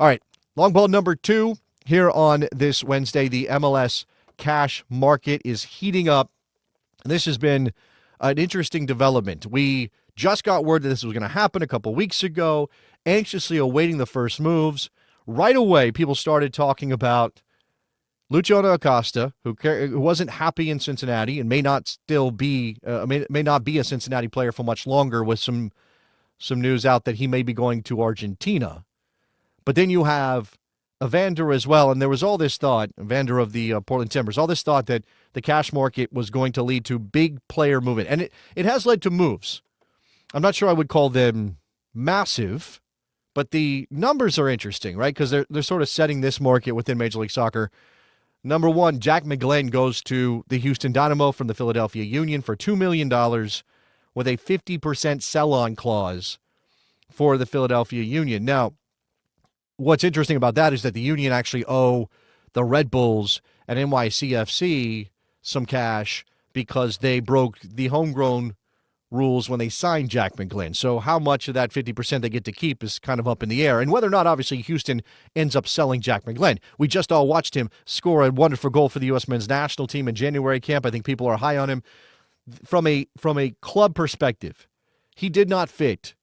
All right, long ball number 2 here on this Wednesday. The MLS cash market is heating up. This has been an interesting development. We just got word that this was going to happen a couple weeks ago, anxiously awaiting the first moves. Right away, people started talking about Luciano Acosta, who wasn't happy in Cincinnati and may not be a Cincinnati player for much longer, with some news out that he may be going to Argentina. But then you have Evander as well, and there was all this thought, Evander of the Portland Timbers, all this thought that the cash market was going to lead to big player movement. And it has led to moves. I'm not sure I would call them massive, but the numbers are interesting, right? Because they're sort of setting this market within Major League Soccer. Number 1, Jack McGlynn goes to the Houston Dynamo from the Philadelphia Union for $2 million with a 50% sell-on clause for the Philadelphia Union. Now, what's interesting about that is that the Union actually owe the Red Bulls and NYCFC some cash because they broke the homegrown rules when they signed Jack McGlynn. So how much of that 50% they get to keep is kind of up in the air. And whether or not, obviously, Houston ends up selling Jack McGlynn. We just all watched him score a wonderful goal for the U.S. men's national team in January camp. I think people are high on him. From a club perspective, he did not fit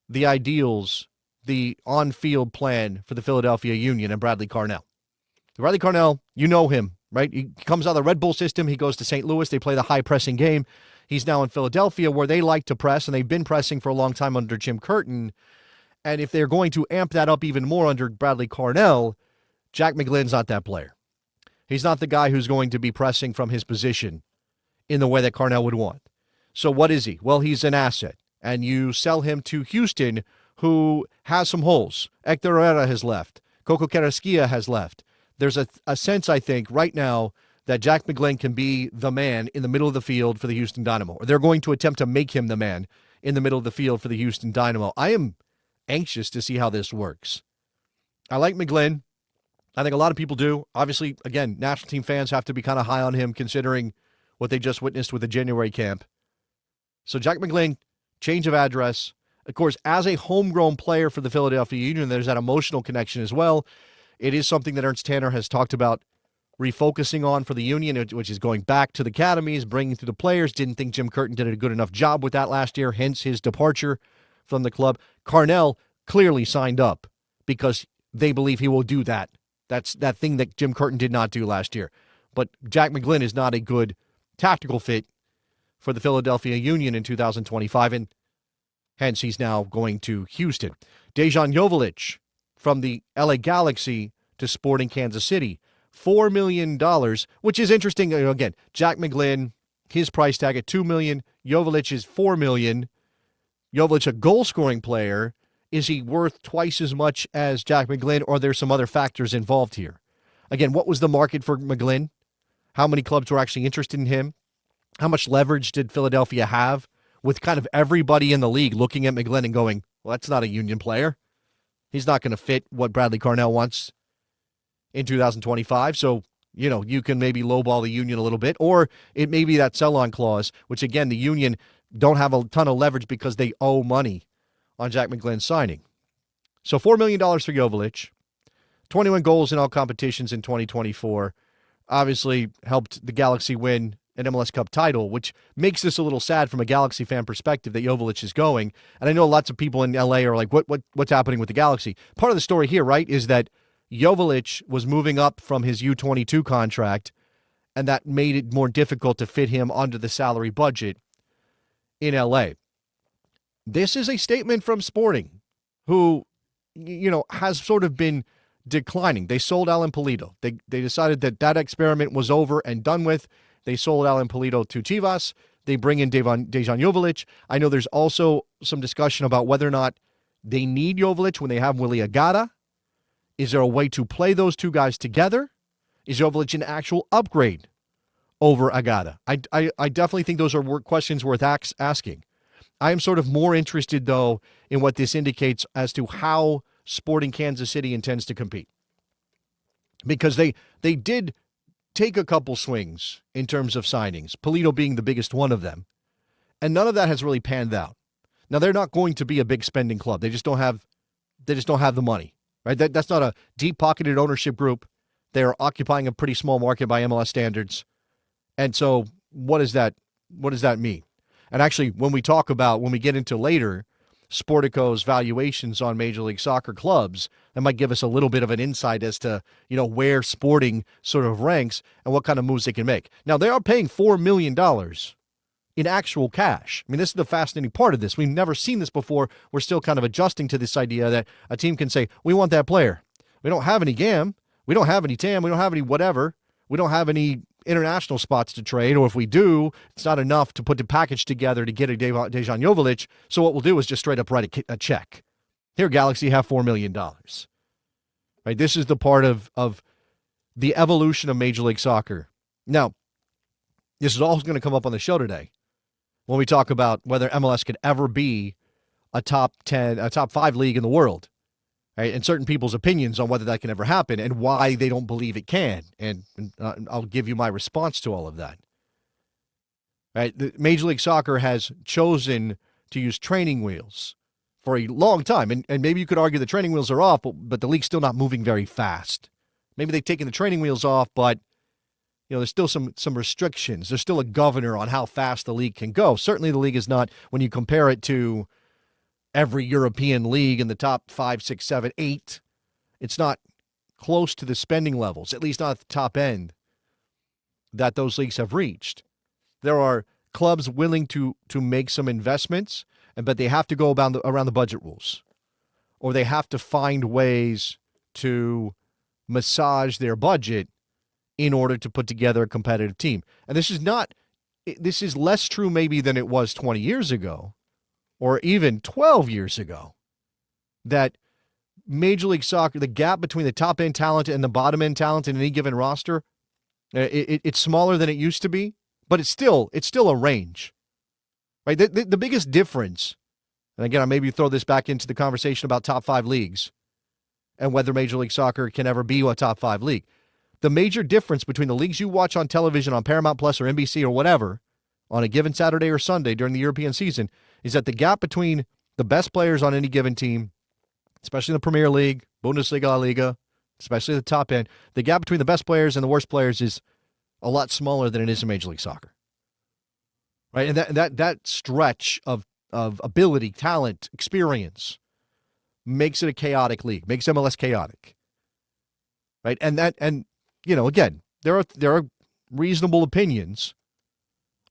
the ideals, the on-field plan for the Philadelphia Union and Bradley Carnell. Bradley Carnell, you know him, right? He comes out of the Red Bull system. He goes to St. Louis. They play the high-pressing game. He's now in Philadelphia, where they like to press, and they've been pressing for a long time under Jim Curtin. And if they're going to amp that up even more under Bradley Carnell, Jack McGlynn's not that player. He's not the guy who's going to be pressing from his position in the way that Carnell would want. So what is he? Well, he's an asset. And you sell him to Houston, who has some holes. Hector Herrera has left. Coco Carrasquilla has left. There's a sense, I think, right now that Jack McGlynn can be the man in the middle of the field for the Houston Dynamo. Or they're going to attempt to make him the man in the middle of the field for the Houston Dynamo. I am anxious to see how this works. I like McGlynn. I think a lot of people do. Obviously, again, national team fans have to be kind of high on him considering what they just witnessed with the January camp. So Jack McGlynn, change of address. Of course, as a homegrown player for the Philadelphia Union, there's that emotional connection as well. It is something that Ernst Tanner has talked about refocusing on for the Union, which is going back to the academies, bringing through the players. Didn't think Jim Curtin did a good enough job with that last year, hence his departure from the club. Carnell clearly signed up because they believe he will do that. That's that thing that Jim Curtin did not do last year. But Jack McGlynn is not a good tactical fit for the Philadelphia Union in 2025, and hence he's now going to Houston. Dejan Joveljic from the LA Galaxy to Sporting Kansas City. $4 million, which is interesting. Again, Jack McGlynn, his price tag at $2 million. Jovelic is $4 million. Jovelic, a goal-scoring player. Is he worth twice as much as Jack McGlynn, or are there some other factors involved here? Again, what was the market for McGlynn? How many clubs were actually interested in him? How much leverage did Philadelphia have with kind of everybody in the league looking at McGlynn and going, well, that's not a Union player. He's not going to fit what Bradley Carnell wants in 2025. So, you can maybe lowball the Union a little bit, or it may be that sell-on clause, which, again, the Union don't have a ton of leverage because they owe money on Jack McGlynn's signing. So $4 million for Jovelic, 21 goals in all competitions in 2024, obviously helped the Galaxy win an MLS Cup title, which makes this a little sad from a Galaxy fan perspective that Jovelic is going. And I know lots of people in LA are like, what's happening with the Galaxy? Part of the story here, right, is that Jovelic was moving up from his U22 contract, and that made it more difficult to fit him under the salary budget in LA. This is a statement from Sporting, who, has sort of been declining. They sold Alan Pulido. They decided that experiment was over and done with. They sold Alan Pulido to Chivas. They bring in Dejan Joveljic. I know there's also some discussion about whether or not they need Jovelic when they have Willie Agada. Is there a way to play those two guys together? Is Jovelic an actual upgrade over Agada? I definitely think those are questions worth asking. I am sort of more interested, though, in what this indicates as to how Sporting Kansas City intends to compete. Because they did take a couple swings in terms of signings, Pulido being the biggest one of them, and none of that has really panned out. Now, they're not going to be a big spending club. They just don't have the money. right? That's not a deep-pocketed ownership group. They're occupying a pretty small market by MLS standards. And so what does that mean? And actually, when we get into later Sportico's valuations on Major League Soccer clubs, that might give us a little bit of an insight as to, where Sporting sort of ranks and what kind of moves they can make. Now, they are paying $4 million in actual cash. I mean, this is the fascinating part of this. We've never seen this before. We're still kind of adjusting to this idea that a team can say, we want that player. We don't have any GAM. We don't have any TAM. We don't have any whatever. We don't have any international spots to trade, or if we do, it's not enough to put the package together to get a Dejan Joveljic. So what we'll do is just straight up write a check. Here, Galaxy, have $4 million. Right? This is the part of the evolution of Major League Soccer. Now, this is all going to come up on the show today when we talk about whether MLS could ever be a top 5 league in the world. Right? And certain people's opinions on whether that can ever happen and why they don't believe it can. And I'll give you my response to all of that. Right? The Major League Soccer has chosen to use training wheels for a long time. And maybe you could argue the training wheels are off, but the league's still not moving very fast. Maybe they've taken the training wheels off, but there's still some restrictions. There's still a governor on how fast the league can go. Certainly the league is not, when you compare it to every European league in the top 5, 6, 7, 8, it's not close to the spending levels, at least not at the top end, that those leagues have reached. There are clubs willing to make some investments, but they have to go around the budget rules, or they have to find ways to massage their budget in order to put together a competitive team. And this is less true maybe than it was 20 years ago, or even 12 years ago, that Major League Soccer, the gap between the top-end talent and the bottom-end talent in any given roster, it's smaller than it used to be, but it's still a range. Right? The biggest difference, and again, I maybe throw this back into the conversation about top 5 leagues and whether Major League Soccer can ever be a top 5 league. The major difference between the leagues you watch on television on Paramount Plus or NBC or whatever on a given Saturday or Sunday during the European season is that the gap between the best players on any given team, especially in the Premier League, Bundesliga, La Liga, especially the top end, the gap between the best players and the worst players is a lot smaller than it is in Major League Soccer. Right? And that stretch of ability, talent, experience makes it a chaotic league, makes MLS chaotic. Right? And again, there are reasonable opinions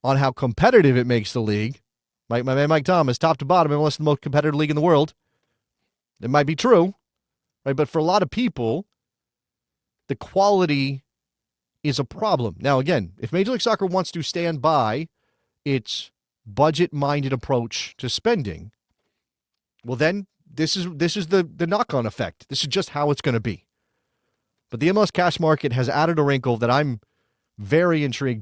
on how competitive it makes the league. My man Mike Thomas, top to bottom, MLS the most competitive league in the world. It might be true, right? But for a lot of people, the quality is a problem. Now, again, if Major League Soccer wants to stand by its budget-minded approach to spending, well, then this is the knock-on effect. This is just how it's going to be. But the MLS cash market has added a wrinkle that I'm very intrigued